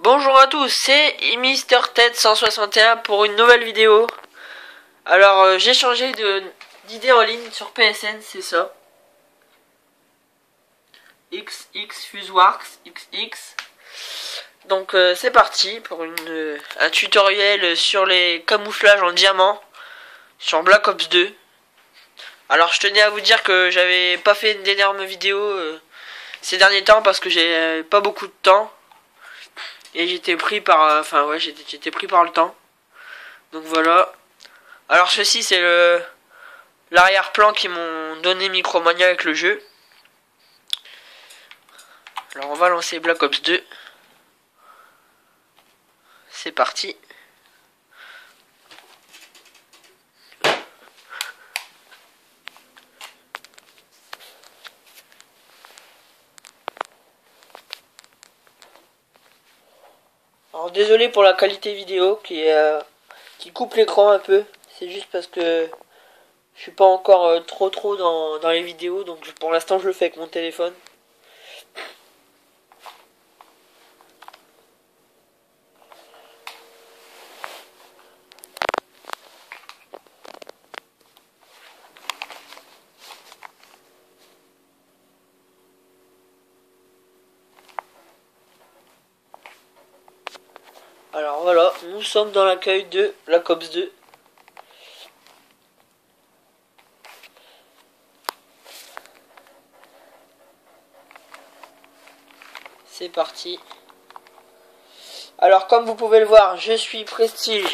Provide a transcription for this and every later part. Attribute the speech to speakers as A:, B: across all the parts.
A: Bonjour à tous, c'est MrTed161 pour une nouvelle vidéo. Alors j'ai changé d'idée en ligne sur PSN, c'est ça. XX FuseWorks XX. Donc c'est parti pour un tutoriel sur les camouflages en diamant sur Black Ops 2. Alors je tenais à vous dire que j'avais pas fait d'énormes vidéos ces derniers temps parce que j'ai pas beaucoup de temps. Et j'étais pris par... j'étais pris par le temps. Donc voilà. Alors ceci c'est l'arrière-plan qui m'ont donné Micromania avec le jeu. Alors on va lancer Black Ops 2. C'est parti. Alors désolé pour la qualité vidéo qui coupe l'écran un peu. C'est juste parce que je suis pas encore trop dans les vidéos. Donc pour l'instant je le fais avec mon téléphone. Alors voilà, nous sommes dans l'accueil de Black Ops 2. C'est parti. Alors comme vous pouvez le voir, je suis Prestige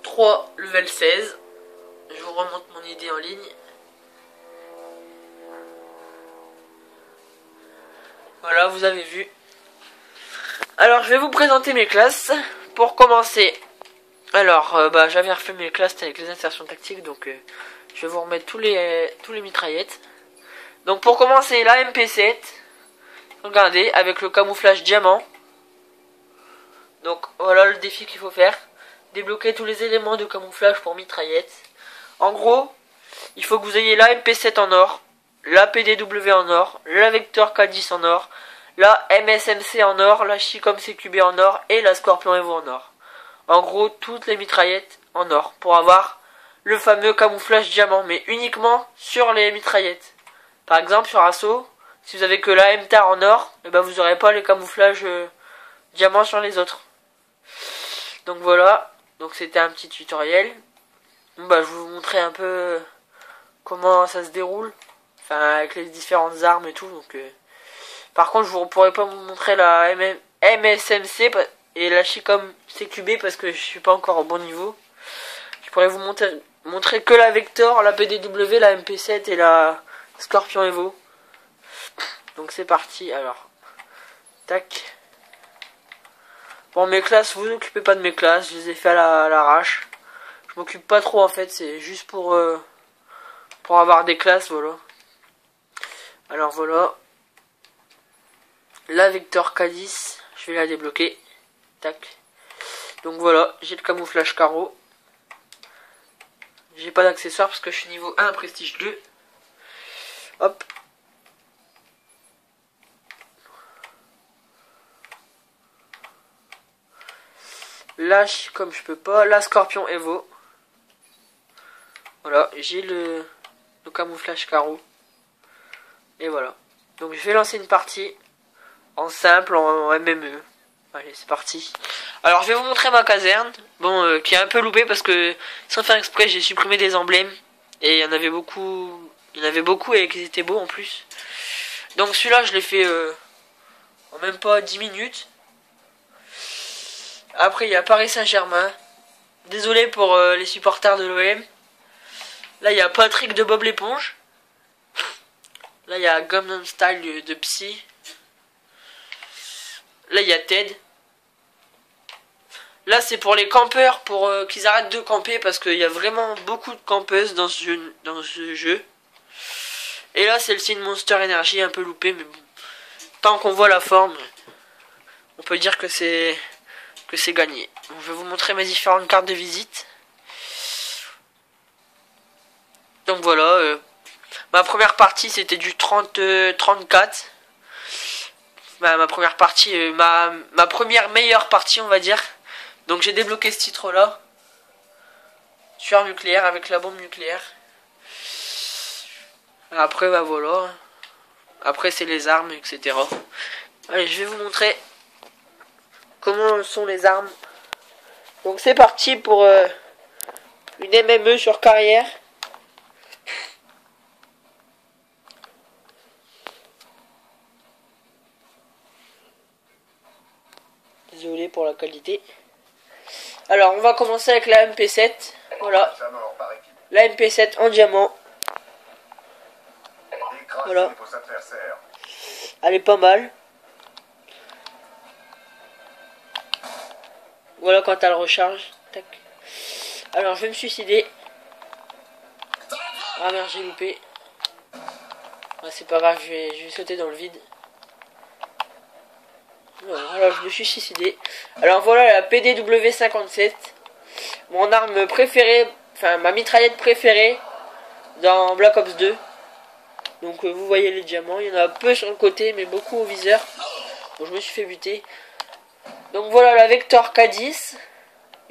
A: 3 level 16. Je vous remonte mon idée en ligne. Voilà, vous avez vu. Alors je vais vous présenter mes classes. Pour commencer, alors j'avais refait mes classes avec les insertions tactiques, donc je vais vous remettre tous les mitraillettes. Donc pour commencer, la MP7, regardez, avec le camouflage diamant. Donc voilà le défi qu'il faut faire. Débloquer tous les éléments de camouflage pour mitraillette. En gros, il faut que vous ayez la MP7 en or, la PDW en or, la Vector K10 en or, la MSMC en or, la Chicom CQB en or et la Scorpion Evo en or. En gros, toutes les mitraillettes en or pour avoir le fameux camouflage diamant, mais uniquement sur les mitraillettes. Par exemple, sur Assaut, si vous avez que la MTAR en or, et vous n'aurez pas les camouflages diamant sur les autres. Donc voilà, donc c'était un petit tutoriel. Je vais vous montrer un peu comment ça se déroule, enfin avec les différentes armes et tout. Donc par contre je ne pourrais pas vous montrer la MSMC et la Chicom CQB parce que je suis pas encore au bon niveau. Je pourrais vous montrer que la Vector, la PDW, la MP7 et la Scorpion Evo. Donc c'est parti. Alors tac. Bon, mes classes, vous occupez pas de mes classes, je les ai fait à l'arrache. Je m'occupe pas trop en fait, c'est juste pour avoir des classes, voilà. Alors voilà. La Vector K10, je vais la débloquer. Tac. Donc voilà, j'ai le camouflage carreau. J'ai pas d'accessoires parce que je suis niveau 1 prestige 2. Hop. Là, comme je peux pas, la Scorpion Evo. Voilà, j'ai le camouflage carreau. Et voilà. Donc je vais lancer une partie en simple, en MME. Allez, c'est parti. Alors je vais vous montrer ma caserne. Bon, qui est un peu loupée parce que sans faire exprès, j'ai supprimé des emblèmes. Et il y en avait beaucoup. Il y en avait beaucoup et qu'ils étaient beaux en plus. Donc celui-là, je l'ai fait en même pas 10 minutes. Après, il y a Paris Saint-Germain. Désolé pour les supporters de l'OM. Là, il y a Patrick de Bob l'éponge. Là, il y a Gangnam Style de Psy. Là, il y a Ted. Là, c'est pour les campeurs, pour qu'ils arrêtent de camper, parce qu'il y a vraiment beaucoup de campeuses dans ce jeu. Et là, c'est le signe Monster Energy, un peu loupé, mais bon. Tant qu'on voit la forme, on peut dire que c'est gagné. Donc, je vais vous montrer mes différentes cartes de visite. Donc voilà, ma première partie c'était du 34. ma première partie, ma première meilleure partie, on va dire. Donc j'ai débloqué ce titre-là. Tueur nucléaire avec la bombe nucléaire. Après, bah voilà. Après, c'est les armes, etc. Allez, je vais vous montrer comment sont les armes. Donc c'est parti pour une MME sur carrière. Désolé pour la qualité. Alors, on va commencer avec la MP7. Voilà. La MP7 en diamant. Voilà. Elle est pas mal. Voilà quand elle recharge. Tac. Alors, je vais me suicider. Ah merde, j'ai loupé. Ah, c'est pas grave, je vais sauter dans le vide. Alors je me suis suicidé. Alors voilà la PDW-57. Mon arme préférée, enfin ma mitraillette préférée dans Black Ops 2. Donc vous voyez les diamants, il y en a peu sur le côté mais beaucoup au viseur. Bon, je me suis fait buter. Donc voilà la Vector K10.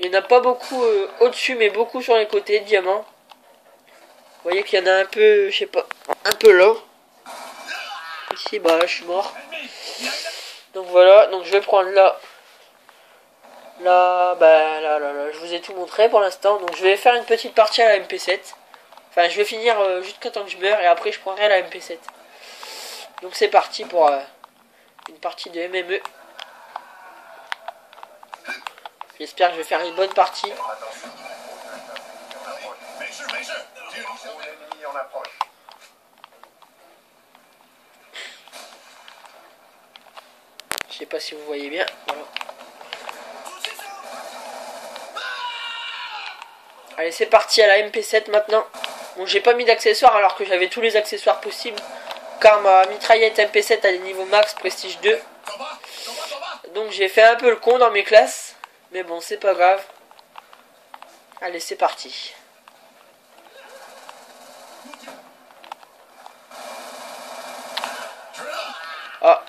A: Il n'y en a pas beaucoup au-dessus mais beaucoup sur les côtés, diamants. Vous voyez qu'il y en a un peu, je sais pas, un peu là. Ici bah je suis mort. Donc voilà, donc je vais prendre là, je vous ai tout montré pour l'instant. Donc je vais faire une petite partie à la MP7. Enfin, je vais finir jusqu'à temps que je meure et après je prendrai la MP7. Donc c'est parti pour une partie de MME. J'espère que je vais faire une bonne partie. Je sais pas si vous voyez bien. Voilà. Allez, c'est parti à la MP7 maintenant. Bon, j'ai pas mis d'accessoires alors que j'avais tous les accessoires possibles. Car ma mitraillette MP7 a des niveaux max prestige 2. Donc j'ai fait un peu le con dans mes classes. Mais bon, c'est pas grave. Allez, c'est parti. Ah.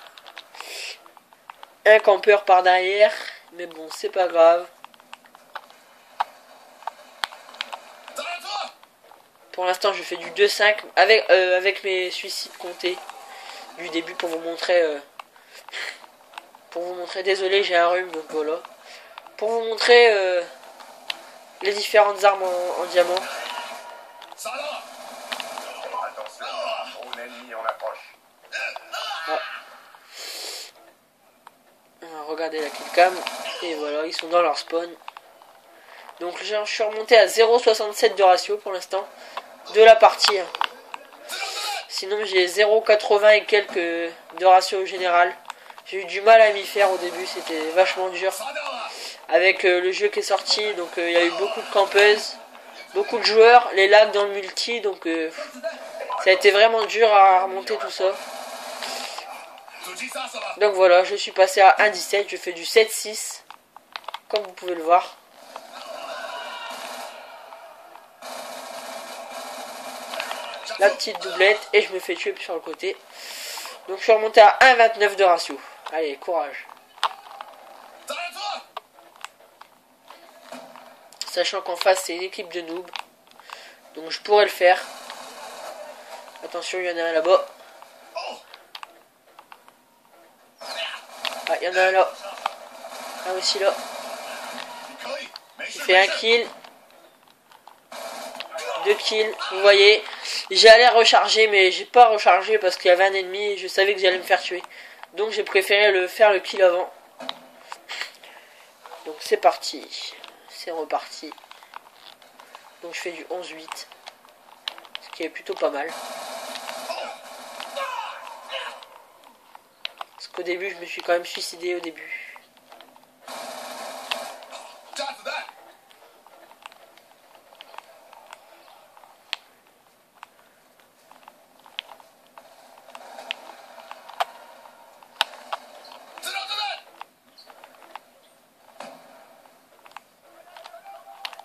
A: Un campeur par derrière. Mais bon, c'est pas grave. Pour l'instant, je fais du 2-5 avec mes suicides comptés du début pour vous montrer. Désolé, j'ai un rhume, donc voilà. Pour vous montrer les différentes armes en diamant. Ah. Alors, regardez la killcam. Et voilà, ils sont dans leur spawn. Donc je suis remonté à 0,67 de ratio pour l'instant de la partie. Sinon j'ai 0,80 et quelques de ratio au général. J'ai eu du mal à m'y faire au début, c'était vachement dur. Avec le jeu qui est sorti, donc il y a eu beaucoup de campeuses, beaucoup de joueurs, les lags dans le multi, donc ça a été vraiment dur à remonter tout ça. Donc voilà, je suis passé à 1,17, je fais du 7,6, comme vous pouvez le voir. La petite doublette et je me fais tuer sur le côté. Donc je suis remonté à 1,29 de ratio. Allez, courage. Sachant qu'en face c'est une équipe de noobs. Donc je pourrais le faire. Attention, il y en a un là-bas. Ah, il y en a un là. Un aussi là. J'ai fait un kill. 2 kills, vous voyez. J'allais recharger mais j'ai pas rechargé parce qu'il y avait un ennemi et je savais que j'allais me faire tuer. Donc j'ai préféré faire le kill avant. Donc c'est parti. C'est reparti. Donc je fais du 11-8. Ce qui est plutôt pas mal. Parce qu'au début je me suis quand même suicidé au début.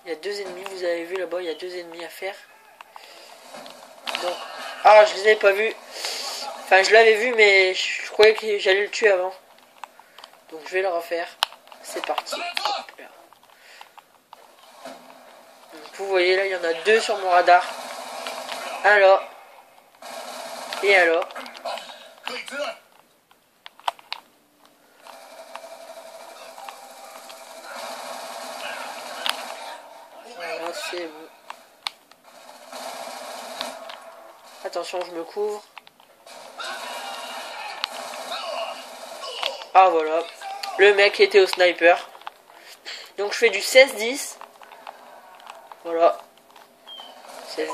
A: Il y a 2 ennemis, vous avez vu là-bas, il y a 2 ennemis à faire. Donc, ah, je les avais pas vus. Enfin, je l'avais vu, mais je croyais que j'allais le tuer avant. Donc je vais le refaire. C'est parti. Hop là. Donc, vous voyez là, il y en a deux sur mon radar. Un là. Et un là. Voilà, c'est bon. Attention, je me couvre. Ah voilà. Le mec était au sniper. Donc je fais du 16-10. Voilà. 16-10.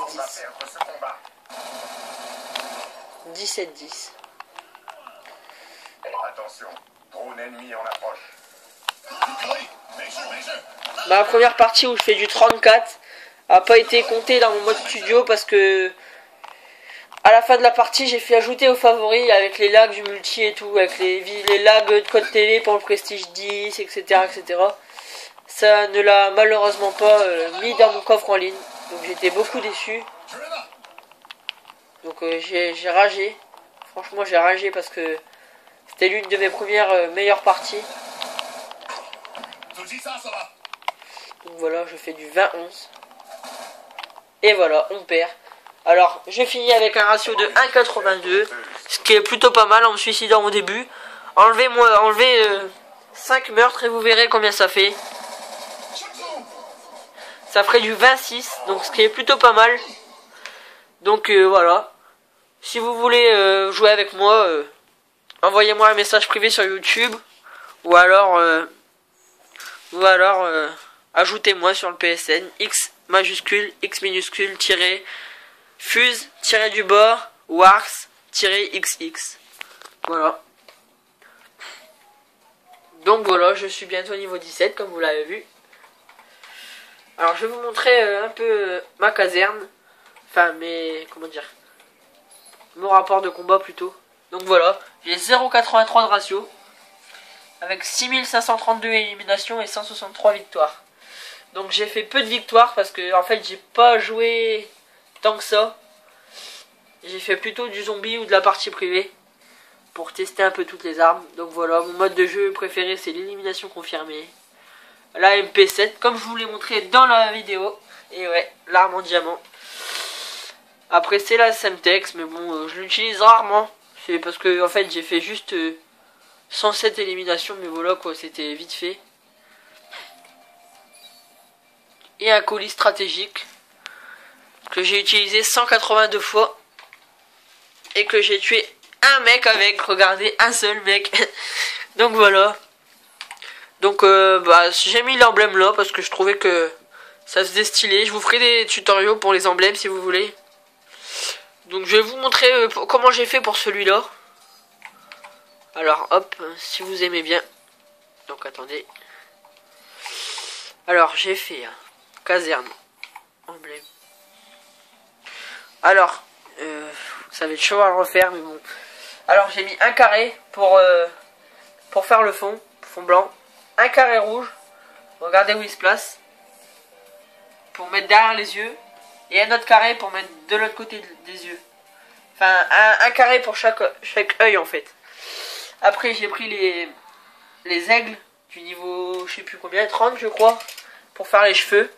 A: 17-10.
B: Attention, drone ennemi en approche.
A: Ma première partie où je fais du 34 a pas été comptée dans mon mode studio parce que à la fin de la partie j'ai fait ajouter aux favoris avec les lags du multi et tout, avec les lags de code télé pour le Prestige 10, etc. etc. Ça ne l'a malheureusement pas mis dans mon coffre en ligne. Donc j'étais beaucoup déçu. Donc j'ai ragé. Franchement j'ai ragé parce que c'était l'une de mes premières meilleures parties. Donc voilà, je fais du 20-11. Et voilà, on perd. Alors, je finis avec un ratio de 1,82. Ce qui est plutôt pas mal en me suicidant au début. Enlevez 5 meurtres et vous verrez combien ça fait. Ça ferait du 26. Donc ce qui est plutôt pas mal. Donc voilà. Si vous voulez jouer avec moi, envoyez-moi un message privé sur YouTube. Ou alors ajoutez-moi sur le PSN X majuscule, X minuscule, fuse, du bas, wars, XX. Voilà. Donc voilà, je suis bientôt niveau 17 comme vous l'avez vu. Alors je vais vous montrer un peu ma caserne. Enfin comment dire, mon rapport de combat plutôt. Donc voilà, j'ai 0,83 de ratio. Avec 6532 éliminations et 163 victoires. Donc j'ai fait peu de victoires parce que en fait j'ai pas joué tant que ça. J'ai fait plutôt du zombie ou de la partie privée pour tester un peu toutes les armes. Donc voilà, mon mode de jeu préféré c'est l'élimination confirmée. La MP7 comme je vous l'ai montré dans la vidéo. Et ouais, l'arme en diamant. Après c'est la Semtex mais bon je l'utilise rarement. C'est parce que en fait j'ai fait juste 107 éliminations mais voilà quoi, c'était vite fait. Et un colis stratégique que j'ai utilisé 182 fois et que j'ai tué un mec avec, regardez, un seul mec. Donc voilà. Donc j'ai mis l'emblème là parce que je trouvais que ça faisait stylé. Je vous ferai des tutoriaux pour les emblèmes si vous voulez. Donc je vais vous montrer comment j'ai fait pour celui-là. Alors hop, si vous aimez bien. Donc attendez. Alors j'ai fait caserne, emblème. Alors, ça va être chaud à le refaire, mais bon. Alors j'ai mis un carré pour faire le fond blanc. Un carré rouge, regardez où il se place, pour mettre derrière les yeux. Et un autre carré pour mettre de l'autre côté des yeux. Enfin, un carré pour chaque œil en fait. Après j'ai pris les aigles du niveau, je sais plus combien, 30 je crois, pour faire les cheveux.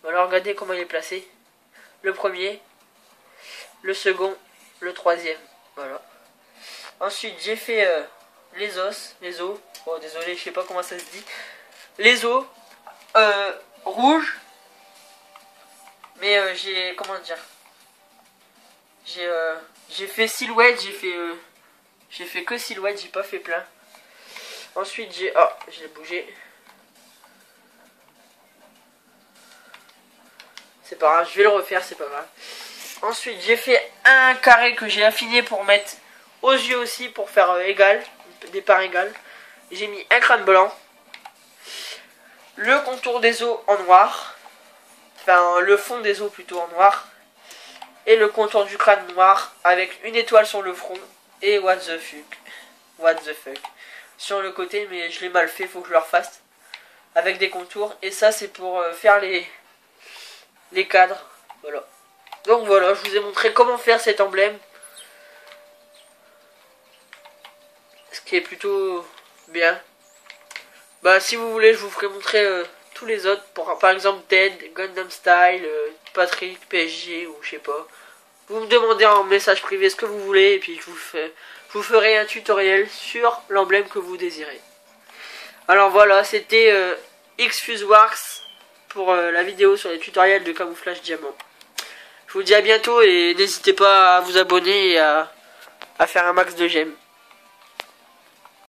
A: Alors regardez comment il est placé. Le premier, le second, le troisième. Voilà. Ensuite j'ai fait les os. Oh désolé, je sais pas comment ça se dit. Les os rouges. Mais j'ai, comment dire, j'ai fait silhouette, j'ai fait que silhouette, j'ai pas fait plein. Ensuite j'ai, oh je l'ai bougé. C'est pas grave, je vais le refaire, c'est pas grave. Ensuite j'ai fait un carré que j'ai affiné pour mettre aux yeux aussi, pour faire égal, des parts égales. J'ai mis un crâne blanc. Le contour des os en noir. Enfin le fond des os plutôt en noir. Et le contour du crâne noir avec une étoile sur le front. Et what the fuck sur le côté, mais je l'ai mal fait, faut que je le refasse. Avec des contours. Et ça c'est pour faire les cadres. Voilà. Donc voilà, je vous ai montré comment faire cet emblème. qui est plutôt bien. Bah si vous voulez je vous ferai montrer tous les autres, par exemple Dead, Gundam Style, Patrick, PSG ou je sais pas. Vous me demandez en message privé ce que vous voulez et puis je vous ferai un tutoriel sur l'emblème que vous désirez. Alors voilà, c'était Xfuseworks pour la vidéo sur les tutoriels de camouflage diamant. Je vous dis à bientôt et n'hésitez pas à vous abonner et à faire un max de j'aime.